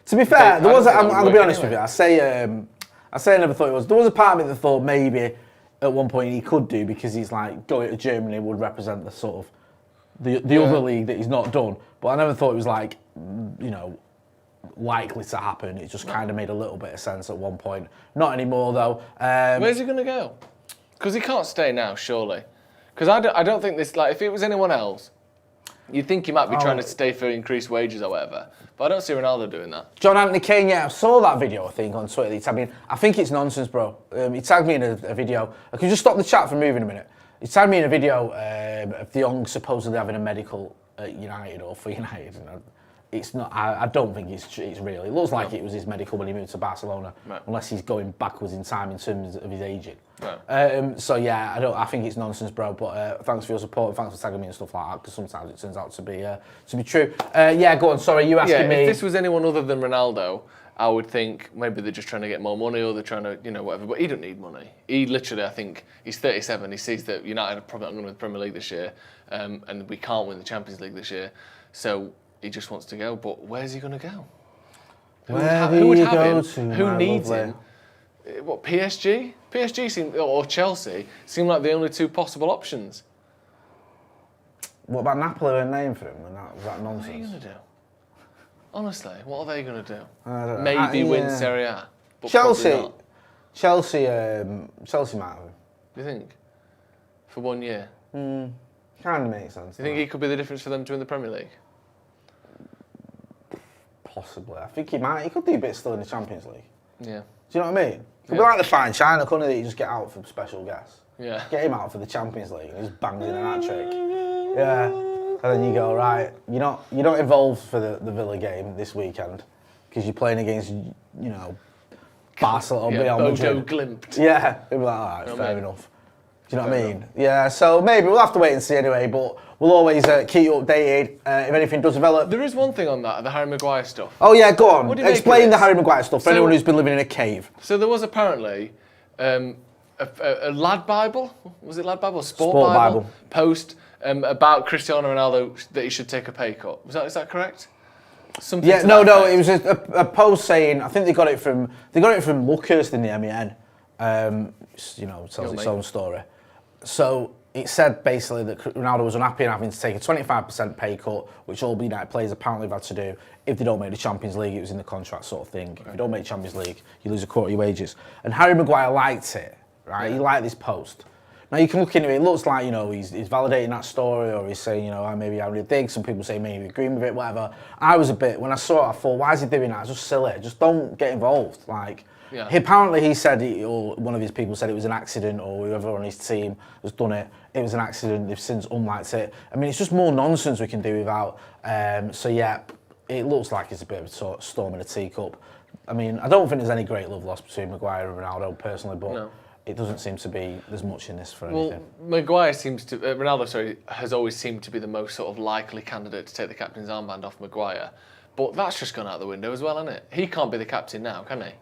To be fair, there was. I'm going to be honest with you. I say I never thought it was. There was a part of me that thought maybe at one point he could do, because he's like going to Germany would represent the sort of the other league that he's not done. But I never thought it was like, you know, likely to happen. It just kind of made a little bit of sense at one point. Not anymore though. Where's he going to go? Because he can't stay now, surely. Because I don't think this, like, if it was anyone else, you'd think he might be trying to stay for increased wages or whatever. But I don't see Ronaldo doing that. John Antony Kane, yeah, I saw that video, I think, on Twitter. He tagged me in. I think it's nonsense, bro. He tagged me in a video. I can just stop the chat from moving a minute. He tagged me in a video of De Jong supposedly having a medical at United or for United. And it's not. I don't think it's real. It looks like it was his medical when he moved to Barcelona, unless he's going backwards in time in terms of his aging. So yeah, I think it's nonsense, bro. But thanks for your support and thanks for tagging me and stuff like that, because sometimes it turns out to be true. Yeah, go on. Sorry, you asking me. If this was anyone other than Ronaldo, I would think maybe they're just trying to get more money or they're trying to, you know, whatever. But he don't need money. He literally, I think, he's 37. He sees that United are probably not going to win the Premier League this year, and we can't win the Champions League this year. So he just wants to go. But where's he going to go? Who would have him? Who needs him? What, PSG? PSG or Chelsea seem like the only two possible options. What about Napoli and name for him? Was that nonsense? What are you going to do? Honestly, what are they going to do? I don't know. Maybe win Serie A. But Chelsea might have him. Do you think? For 1 year? Kind of makes sense. Do you think he could be the difference for them to win the Premier League? Possibly. I think he might. He could do a bit still in the Champions League. Yeah. Do you know what I mean? It could be like the fine China, couldn't it? You just get out for special guests. Yeah. Get him out for the Champions League and he's banged in an hat trick. Yeah. And then you go, right, you're not involved for the Villa game this weekend because you're playing against, you know, Barcelona or Real Madrid. Glimped. Yeah. It'll be like, all right, fair enough. Do you know what I mean? Yeah, so maybe we'll have to wait and see anyway, but we'll always keep you updated if anything does develop. There is one thing on that, the Harry Maguire stuff. Oh yeah, go on. What do you make Explain of the this? Harry Maguire stuff for anyone who's been living in a cave. So there was apparently a Lad Bible, was it Lad Bible? Sport Bible. Post about Cristiano Ronaldo that he should take a pay cut. Is that correct? Something Yeah, no, it was a post saying, I think they got it from Luckhurst in the MEN. Tells its own story. So it said basically that Ronaldo was unhappy and having to take a 25% pay cut, which all United players apparently have had to do if they don't make the Champions League. It was in the contract sort of thing. Okay. If you don't make Champions League, you lose a quarter of your wages. And Harry Maguire liked it, right? Yeah. He liked this post. Now you can look into it. It looks like he's validating that story, or he's saying maybe I really dig. Some people say maybe agreeing with it, whatever. I was a bit when I saw it, I thought, why is he doing that? It's just silly. Just don't get involved. Like. Yeah. He said, or one of his people said it was an accident, or whoever on his team has done it. It was an accident. They've since unliked it. I mean, it's just more nonsense we can do without. It looks like it's a bit of a sort of storm in a teacup. I mean, I don't think there's any great love lost between Maguire and Ronaldo personally, but it doesn't seem to be there's much in this for anything. Maguire Ronaldo has always seemed to be the most sort of likely candidate to take the captain's armband off Maguire, but that's just gone out the window as well, isn't it? He can't be the captain now, can he?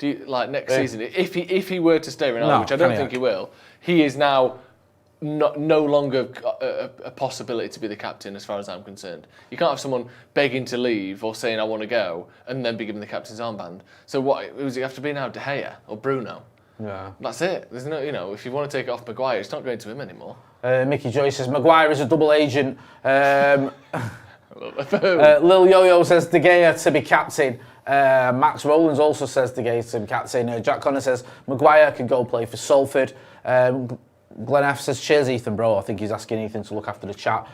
Next season, if he were to stay Ronaldo, which I don't think he will, he is now no longer a possibility to be the captain as far as I'm concerned. You can't have someone begging to leave or saying I want to go and then be given the captain's armband. So what does he have to be now? De Gea or Bruno? Yeah. That's it. There's no, if you want to take it off Maguire, it's not going to him anymore. Mickey Joyce says Maguire is a double agent. Lil Yo-Yo says De Gea to be captain. Max Rowlands also says De Gea to be captain. Jack Connor says Maguire can go play for Salford. Glenn F says cheers Ethan, bro. I think he's asking Ethan to look after the chat.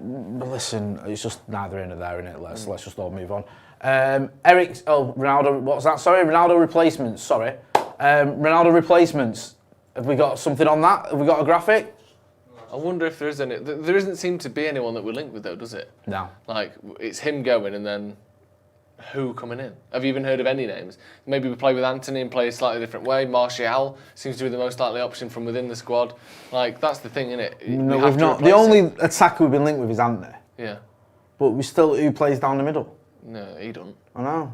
Listen, it's just neither in or there, innit? Let's just all move on. Ronaldo, what's that? Sorry, Ronaldo replacements. Sorry. Ronaldo replacements. Have we got something on that? Have we got a graphic? I wonder if there is any. There doesn't seem to be anyone that we're linked with, though, does it? No. Like, it's him going and then who coming in? Have you even heard of any names? Maybe we play with Antony and play a slightly different way. Martial seems to be the most likely option from within the squad. Like, that's the thing, innit? No, we've not. The only attacker we've been linked with is Antony. Yeah. But who plays down the middle? No, he don't. I know.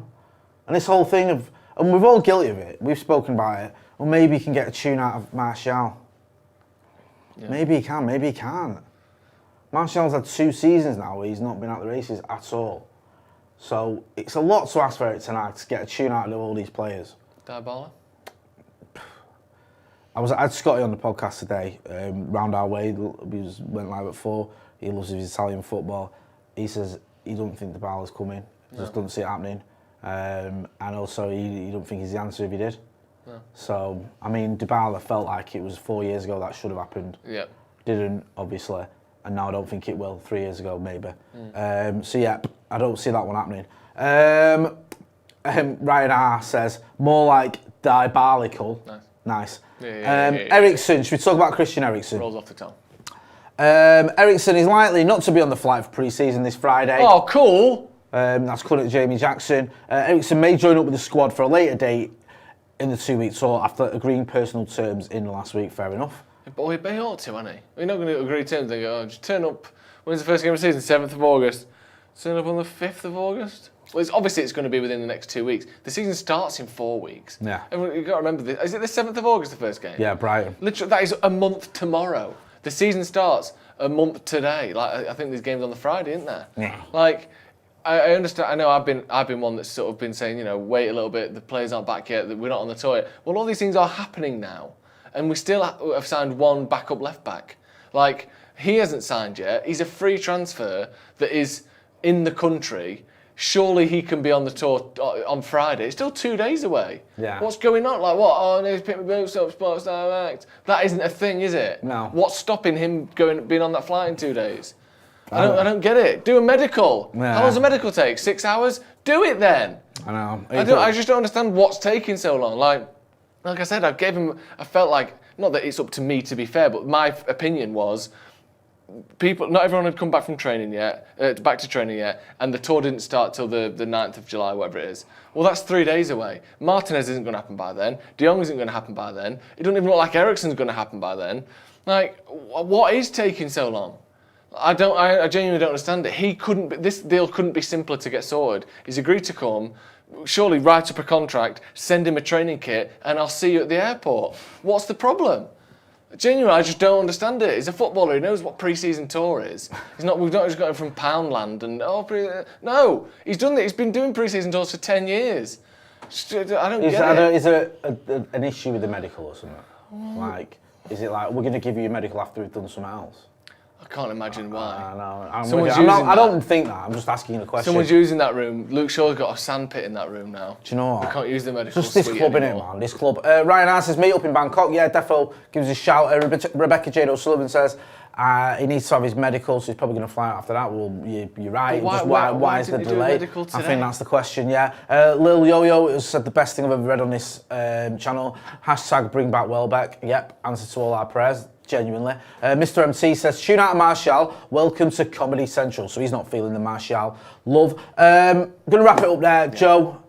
And this whole thing of, and we're all guilty of it, we've spoken about it, well, maybe he can get a tune out of Martial. Yeah. Maybe he can, maybe he can't. Martial's had 2 seasons now where he's not been at the races at all. So it's a lot to ask for Eric tonight to get a tune out of all these players. Dybala? I had Scotty on the podcast today, round our way. Went live at 4. He loves his Italian football. He says he don't think Dybala's coming. He just doesn't see it happening. And also he don't think he's the answer if he did. No. So, I mean, Dybala felt like it was 4 years ago that should have happened. Yeah. Didn't, obviously. And now I don't think it will. 3 years ago, maybe. I don't see that one happening. Ryan R says, more like diabolical. Nice. Eriksen, should we talk about Christian Eriksen? Rolls off the tongue. Eriksen is likely not to be on the flight for pre-season this Friday. Oh, cool. That's according to Jamie Jackson. Eriksen may join up with the squad for a later date in the 2-week tour after agreeing personal terms in the last week. Fair enough. But he ought to, hasn't he? We're not going to agree terms and go, just turn up. When's the first game of the season? 7th of August. Turn up on the 5th of August? Well, obviously it's going to be within the next 2 weeks. The season starts in 4 weeks. Yeah. And you've got to remember this. Is it the 7th of August, the first game? Yeah, Brighton. Literally, that is a month tomorrow. The season starts a month today. Like, I think there's games on the Friday, isn't there? Yeah. Like, I understand. I know I've been one that's sort of been saying, wait a little bit. The players aren't back yet. We're not on the tour yet. Well, all these things are happening now, and we still have signed one backup left back. Like, he hasn't signed yet. He's a free transfer that is in the country. Surely he can be on the tour on Friday. It's still 2 days away. Yeah. What's going on? Like, what? Oh, I need to pick my boots up, Sports Direct. That isn't a thing, is it? No. What's stopping him being on that flight in 2 days? I don't get it. Do a medical. Yeah. How long does a medical take? 6 hours? Do it then. I know. I just don't understand what's taking so long. Like I said, I felt like, not that it's up to me to be fair, but my opinion was, not everyone had come back from training yet, back to training yet, and the tour didn't start till the 9th of July, whatever it is. Well, that's 3 days away. Martinez isn't going to happen by then. De Jong isn't going to happen by then. It doesn't even look like Eriksen's going to happen by then. Like, what is taking so long? I genuinely don't understand it. This deal couldn't be simpler to get sorted. He's agreed to come Surely write up a contract, send him a training kit, and I'll see you at the airport. What's the problem? Genuinely, I just don't understand it. He's a footballer. He knows what pre-season tour is. We've not just got him from Poundland and no. He's done that. He's been doing pre-season tours for 10 years. I don't get it. Is there an issue with the medical or something? Like, is it like we're going to give you a medical after we've done something else? I can't imagine why. I don't think that. I'm just asking a question. Someone's using that room. Luke Shaw's got a sandpit in that room now. Do you know what? They can't use the medical Just this suite club, anymore. innit, man? This club. Ryan R says, meet up in Bangkok. Yeah, defo gives us a shout. Rebecca Jade O'Sullivan says he needs to have his medical, so he's probably going to fly out after that. Well, you're right. Why is the delay? I think that's the question, yeah. Lil Yo-Yo has said the best thing I've ever read on this channel. Hashtag bring back Welbeck. Yep, answer to all our prayers. Genuinely. Mr. MC says, tune out Martial, welcome to Comedy Central. So he's not feeling the Martial love. I'm going to wrap it up there. Yeah. Joe,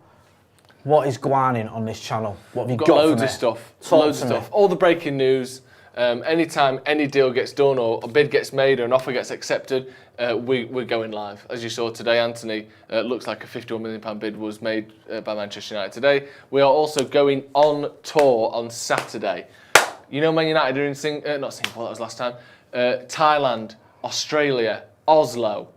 what is going on this channel? What have you got loads of stuff. Loads of stuff. All the breaking news. Anytime any deal gets done or a bid gets made or an offer gets accepted, we're going live. As you saw today, Antony, looks like a £51 million bid was made by Manchester United today. We are also going on tour on Saturday. You know Man United are in not Singapore, that was last time. Thailand, Australia, Oslo,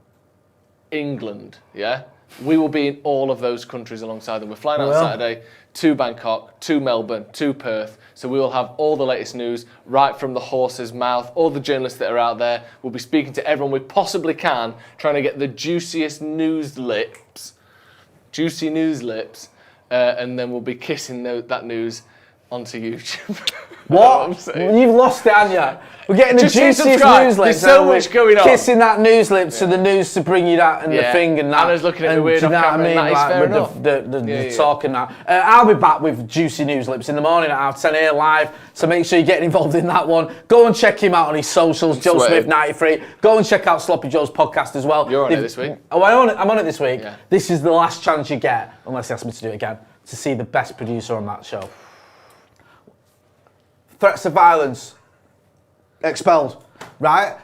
England, yeah? We will be in all of those countries alongside them. We're flying out Saturday to Bangkok, to Melbourne, to Perth. So we will have all the latest news right from the horse's mouth. All the journalists that are out there. We'll be speaking to everyone we possibly can, trying to get the juiciest juicy news lips, and then we'll be kissing that news onto YouTube. What? You've lost it, haven't you? We're getting the juiciest news lips. There's so much going on. Kissing that news lips to the news to bring you that and the thing and that. Anna's looking at me weird off camera, and that is fair enough. The talk and that. I'll be back with juicy news lips in the morning at 10 here live. So make sure you're getting involved in that one. Go and check him out on his socials, Joe Smith 93. Go and check out Sloppy Joe's podcast as well. You're on it this week. Oh, I'm on it this week. Yeah. This is the last chance you get, unless he asks me to do it again, to see the best producer on that show. Threats of violence expelled, right?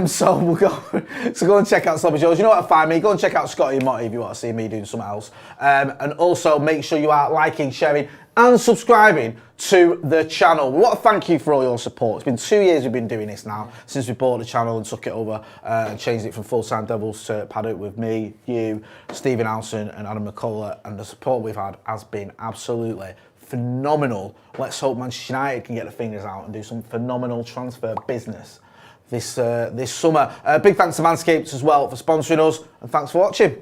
So we'll go and check out Sloppy Joe's. You know what to find me. Go and check out Scotty and Motty if you want to see me doing something else. And also make sure you are liking, sharing, and subscribing to the channel. We want to thank you for all your support. It's been 2 years we've been doing this now since we bought the channel and took it over and changed it from Full-Time Devils to Paddock with me, you, Stephen Alson, and Adam McCullough. And the support we've had has been absolutely phenomenal. Let's hope Manchester United can get the fingers out and do some phenomenal transfer business this summer. Big thanks to Manscaped as well for sponsoring us, and thanks for watching.